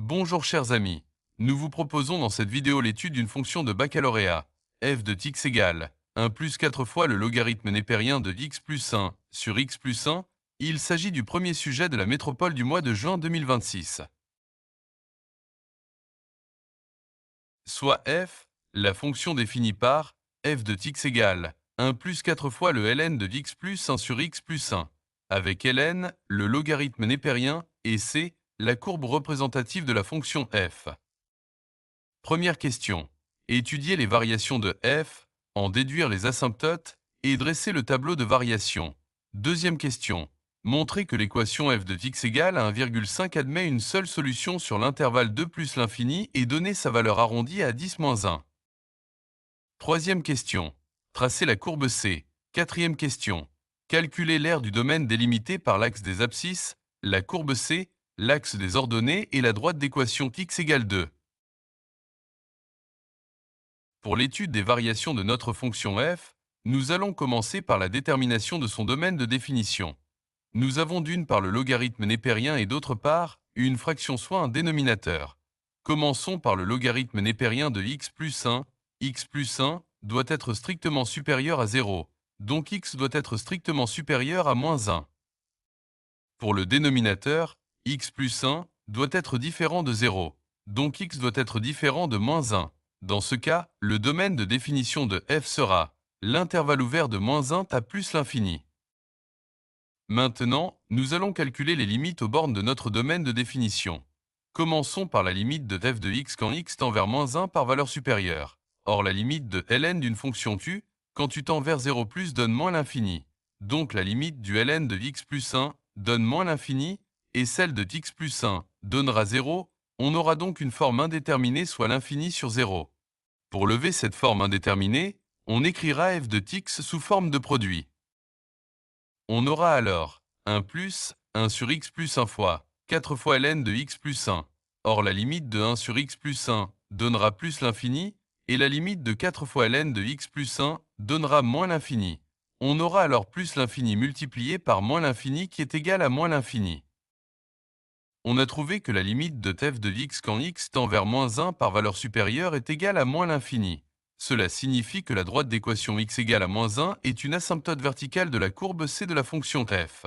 Bonjour chers amis, nous vous proposons dans cette vidéo l'étude d'une fonction de baccalauréat, f de x égale 1 plus 4 fois le logarithme népérien de x plus 1 sur x plus 1. Il s'agit du premier sujet de la métropole du mois de juin 2026. Soit f, la fonction définie par f de x égale 1 plus 4 fois le ln de x plus 1 sur x plus 1, avec ln, le logarithme népérien, et c, la courbe représentative de la fonction f. Première question. Étudier les variations de f, en déduire les asymptotes et dresser le tableau de variation. Deuxième question. Montrer que l'équation f de x égale à 1,5 admet une seule solution sur l'intervalle 2 plus l'infini et donner sa valeur arrondie à 10-1. Troisième question. Tracer la courbe C. Quatrième question. Calculer l'aire du domaine délimité par l'axe des abscisses, la courbe C, l'axe des ordonnées et la droite d'équation x égale 2. Pour l'étude des variations de notre fonction f, nous allons commencer par la détermination de son domaine de définition. Nous avons d'une part le logarithme népérien et d'autre part une fraction soit un dénominateur. Commençons par le logarithme népérien de x plus 1. X plus 1 doit être strictement supérieur à 0, donc x doit être strictement supérieur à moins 1. Pour le dénominateur, x plus 1 doit être différent de 0, donc x doit être différent de moins 1. Dans ce cas, le domaine de définition de f sera l'intervalle ouvert de moins 1 à plus l'infini. Maintenant, nous allons calculer les limites aux bornes de notre domaine de définition. Commençons par la limite de f de x quand x tend vers moins 1 par valeur supérieure. Or, la limite de ln d'une fonction q, quand tu tends vers 0 plus donne moins l'infini. Donc la limite du ln de x plus 1 donne moins l'infini, et celle de x plus 1 donnera 0, on aura donc une forme indéterminée soit l'infini sur 0. Pour lever cette forme indéterminée, on écrira f de x sous forme de produit. On aura alors 1 plus 1 sur x plus 1 fois 4 fois ln de x plus 1. Or la limite de 1 sur x plus 1 donnera plus l'infini, et la limite de 4 fois ln de x plus 1 donnera moins l'infini. On aura alors plus l'infini multiplié par moins l'infini qui est égal à moins l'infini. On a trouvé que la limite de f de x quand x tend vers moins 1 par valeur supérieure est égale à moins l'infini. Cela signifie que la droite d'équation x égale à moins 1 est une asymptote verticale de la courbe C de la fonction f.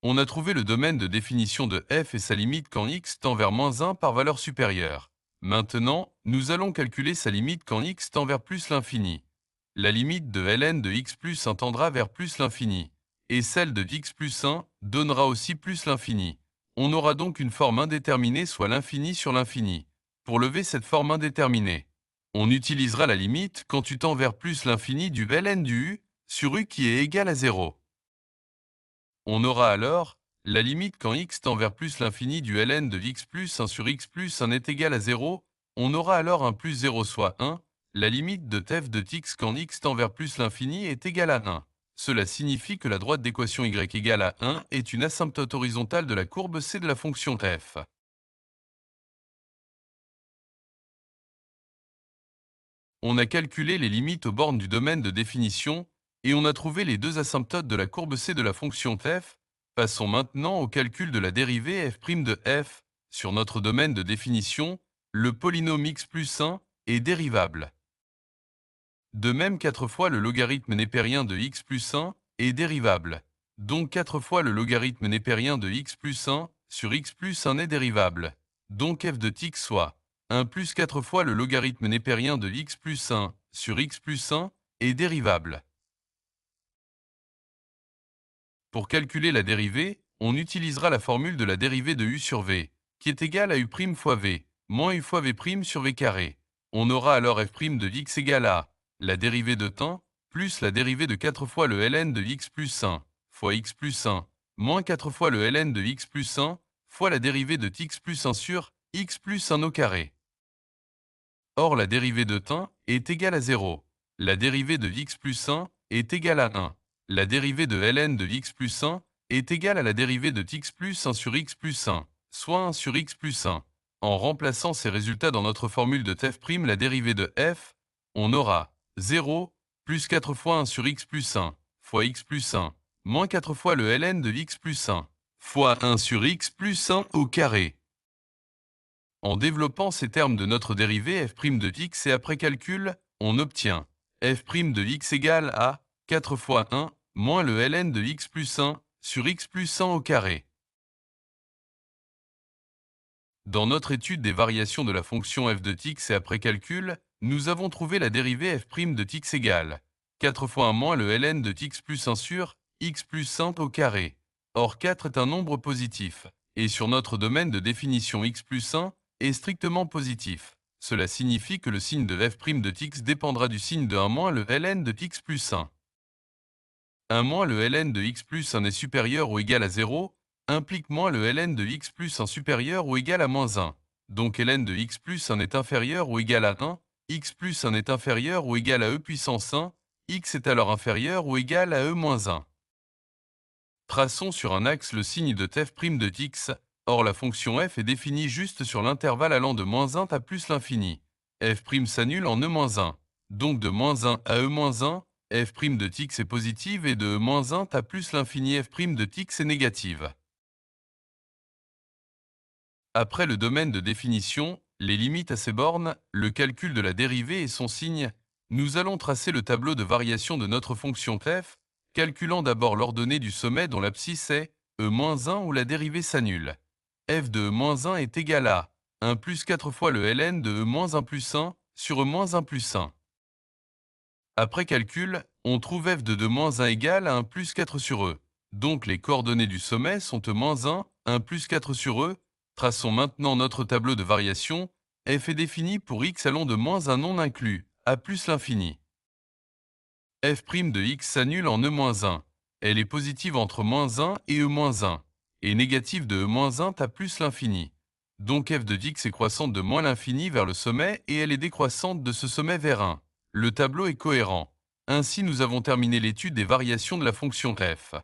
On a trouvé le domaine de définition de f et sa limite quand x tend vers moins 1 par valeur supérieure. Maintenant, nous allons calculer sa limite quand x tend vers plus l'infini. La limite de ln de x plus 1 tendra vers plus l'infini, et celle de x plus 1 donnera aussi plus l'infini. On aura donc une forme indéterminée soit l'infini sur l'infini. Pour lever cette forme indéterminée, on utilisera la limite quand tu tends vers plus l'infini du ln du u sur u qui est égal à 0. On aura alors la limite quand x tend vers plus l'infini du ln de x plus 1 sur x plus 1 est égal à 0, on aura alors un plus 0 soit 1, la limite de f de x quand x tend vers plus l'infini est égale à 1. Cela signifie que la droite d'équation y égale à 1 est une asymptote horizontale de la courbe C de la fonction f. On a calculé les limites aux bornes du domaine de définition et on a trouvé les deux asymptotes de la courbe C de la fonction f. Passons maintenant au calcul de la dérivée f' de f. Sur notre domaine de définition, le polynôme x plus 1 est dérivable. De même 4 fois le logarithme népérien de x plus 1 est dérivable. Donc 4 fois le logarithme népérien de x plus 1 sur x plus 1 est dérivable. Donc f de x soit 1 plus 4 fois le logarithme népérien de x plus 1 sur x plus 1 est dérivable. Pour calculer la dérivée, on utilisera la formule de la dérivée de u sur v, qui est égale à u' fois v, moins u fois v' sur v carré. On aura alors f' de x égale à la dérivée de temps, plus la dérivée de 4 fois le ln de x plus 1, fois x plus 1, moins 4 fois le ln de x plus 1, fois la dérivée de x plus 1 sur x plus 1 au carré. Or la dérivée de temps est égale à 0. La dérivée de x plus 1 est égale à 1. La dérivée de ln de x plus 1 est égale à la dérivée de x plus 1 sur x plus 1, soit 1 sur x plus 1. En remplaçant ces résultats dans notre formule de f', la dérivée de f, on aura 0 plus 4 fois 1 sur x plus 1 fois x plus 1 moins 4 fois le ln de x plus 1. fois 1 sur x plus 1 au carré. En développant ces termes de notre dérivée f' de x et après calcul, on obtient f' de x égale à 4 fois 1 moins le ln de x plus 1 sur x plus 1 au carré. Dans notre étude des variations de la fonction f de x et après calcul, nous avons trouvé la dérivée f' de x égale 4 fois 1 moins le ln de x plus 1 sur x plus 1 au carré. Or 4 est un nombre positif, et sur notre domaine de définition x plus 1 est strictement positif. Cela signifie que le signe de f' de x dépendra du signe de 1 moins le ln de x plus 1. 1 moins le ln de x plus 1 est supérieur ou égal à 0, implique moins le ln de x plus 1 supérieur ou égal à moins 1. Donc ln de x plus 1 est inférieur ou égal à 1, x plus 1 est inférieur ou égal à e puissance 1, x est alors inférieur ou égal à e moins 1. Traçons sur un axe le signe de f' de x. Or la fonction f est définie juste sur l'intervalle allant de moins 1 à plus l'infini. f' s'annule en e moins 1. Donc de moins 1 à e moins 1, f' de x est positive et de moins 1 à plus l'infini f' de x est négative. Après le domaine de définition, les limites à ces bornes, le calcul de la dérivée et son signe, nous allons tracer le tableau de variation de notre fonction f, calculant d'abord l'ordonnée du sommet dont l'abscisse est e-1 où la dérivée s'annule. F de e-1 est égal à 1 plus 4 fois le ln de e-1 plus 1 sur e-1 plus 1. Après calcul, on trouve f de 2-1 égale à 1 plus 4 sur e. Donc les coordonnées du sommet sont e-1, 1 plus 4 sur e. Traçons maintenant notre tableau de variation. F est défini pour x allant de moins un non inclus, à plus l'infini. F' de x s'annule en e-1. Elle est positive entre moins 1 et e-1, et négative de e-1 à plus l'infini. Donc f de x est croissante de moins l'infini vers le sommet et elle est décroissante de ce sommet vers 1. Le tableau est cohérent. Ainsi nous avons terminé l'étude des variations de la fonction f.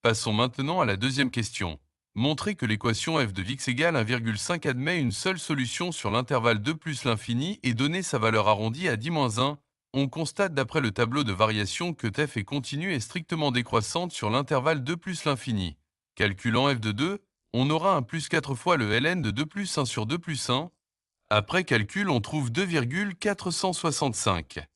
Passons maintenant à la deuxième question. Montrez que l'équation f de x égale 1,5 admet une seule solution sur l'intervalle 2 plus l'infini et donner sa valeur arrondie à 10-1. On constate d'après le tableau de variation que f est continue et strictement décroissante sur l'intervalle 2 plus l'infini. Calculant f de 2, on aura un plus 4 fois le ln de 2 plus 1 sur 2 plus 1. Après calcul, on trouve 2,465.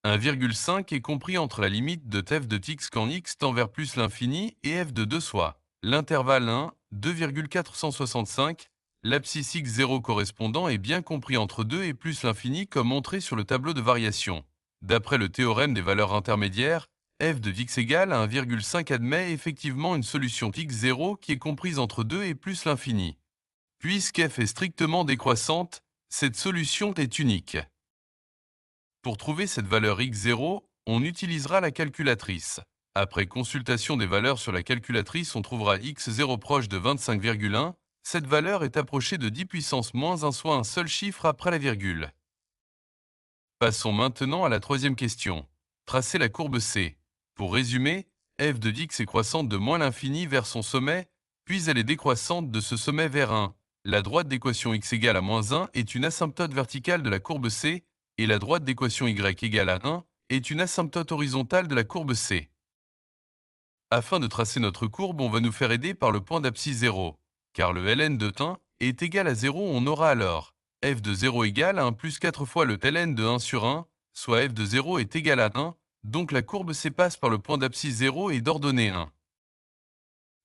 1,5 est compris entre la limite de f de x quand x tend vers plus l'infini et f de 2 soit l'intervalle 1, 2,465, l'abscisse x0 correspondant est bien compris entre 2 et plus l'infini comme montré sur le tableau de variation. D'après le théorème des valeurs intermédiaires, f de x égale à 1,5 admet effectivement une solution x0 qui est comprise entre 2 et plus l'infini. Puisque f est strictement décroissante, cette solution est unique. Pour trouver cette valeur x0, on utilisera la calculatrice. Après consultation des valeurs sur la calculatrice, on trouvera x0 proche de 25,1. Cette valeur est approchée de 10 puissance moins 1, soit un seul chiffre après la virgule. Passons maintenant à la troisième question. Tracez la courbe C. Pour résumer, f de x est croissante de moins l'infini vers son sommet, puis elle est décroissante de ce sommet vers 1. La droite d'équation x égale à moins 1 est une asymptote verticale de la courbe C, et la droite d'équation y égale à 1 est une asymptote horizontale de la courbe C. Afin de tracer notre courbe, on va nous faire aider par le point d'abscisse 0, car le ln de 1 est égal à 0, on aura alors f de 0 égale à 1 plus 4 fois le ln de 1 sur 1, soit f de 0 est égal à 1, donc la courbe C passe par le point d'abscisse 0 et d'ordonnée 1.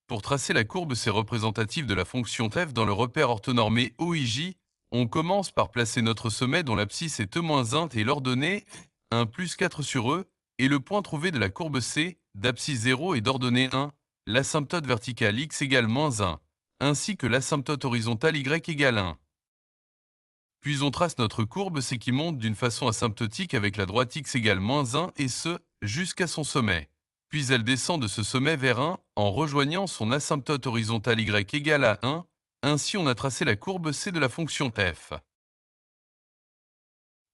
Pour tracer la courbe C représentative de la fonction f dans le repère orthonormé OIJ, on commence par placer notre sommet dont l'abscisse est e-1 et l'ordonnée 1 plus 4 sur e, et le point trouvé de la courbe C, d'abscisse 0 et d'ordonnée 1, l'asymptote verticale x égale moins 1, ainsi que l'asymptote horizontale y égale 1. Puis on trace notre courbe C qui monte d'une façon asymptotique avec la droite x égale moins 1 et ce, jusqu'à son sommet. Puis elle descend de ce sommet vers 1 en rejoignant son asymptote horizontale y égale à 1. Ainsi on a tracé la courbe C de la fonction f.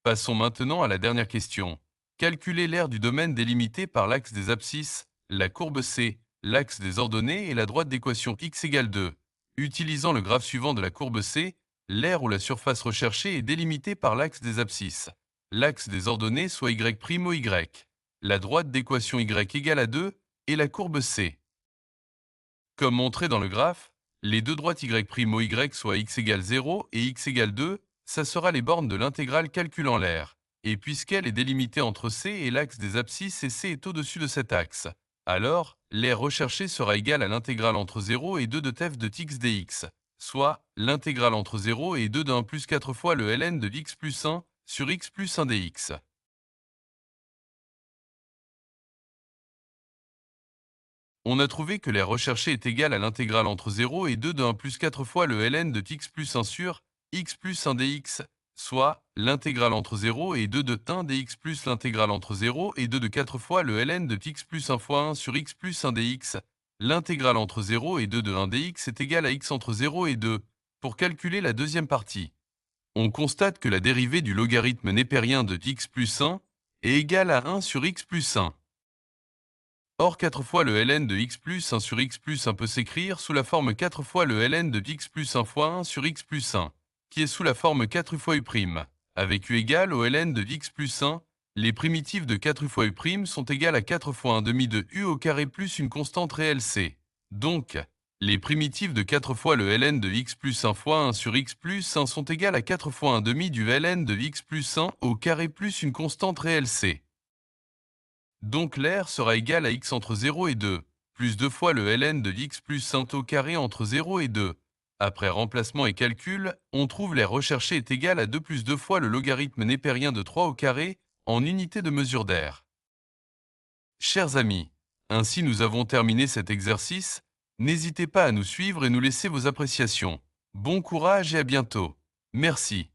Passons maintenant à la dernière question. Calculez l'aire du domaine délimité par l'axe des abscisses, la courbe C, l'axe des ordonnées et la droite d'équation x égale 2. Utilisant le graphe suivant de la courbe C, l'aire ou la surface recherchée est délimitée par l'axe des abscisses. L'axe des ordonnées soit y' au y. la droite d'équation y égale à 2 et la courbe C. Comme montré dans le graphe, les deux droites y' au y, soit x égale 0 et x égale 2, ça sera les bornes de l'intégrale calculant l'aire. Et puisqu'elle est délimitée entre C et l'axe des abscisses et C est au-dessus de cet axe, alors l'aire recherchée sera égale à l'intégrale entre 0 et 2 de f de x dx, soit l'intégrale entre 0 et 2 de 1 plus 4 fois le ln de x plus 1 sur x plus 1 dx. On a trouvé que l'aire recherchée est égale à l'intégrale entre 0 et 2 de 1 plus 4 fois le ln de x plus 1 sur x plus 1 dx, soit l'intégrale entre 0 et 2 de 1 dx plus l'intégrale entre 0 et 2 de 4 fois le ln de x plus 1 fois 1 sur x plus 1 dx. L'intégrale entre 0 et 2 de 1 dx est égale à x entre 0 et 2. Pour calculer la deuxième partie, on constate que la dérivée du logarithme népérien de x plus 1 est égale à 1 sur x plus 1. Or 4 fois le ln de x plus 1 sur x plus 1 peut s'écrire sous la forme 4 fois le ln de x plus 1 fois 1 sur x plus 1, qui est sous la forme 4 fois u', avec u égale au ln de x plus 1, les primitives de 4 fois u' sont égales à 4 fois 1 demi de u au carré plus une constante réelle c. Donc, les primitives de 4 fois le ln de x plus 1 fois 1 sur x plus 1 sont égales à 4 fois 1 demi du ln de x plus 1 au carré plus une constante réelle c. Donc l'aire sera égale à x entre 0 et 2, plus 2 fois le ln de x plus 1 au carré entre 0 et 2. Après remplacement et calcul, on trouve l'aire recherchée est égale à 2 plus 2 fois le logarithme népérien de 3 au carré en unité de mesure d'air. Chers amis, ainsi nous avons terminé cet exercice. N'hésitez pas à nous suivre et nous laisser vos appréciations. Bon courage et à bientôt. Merci.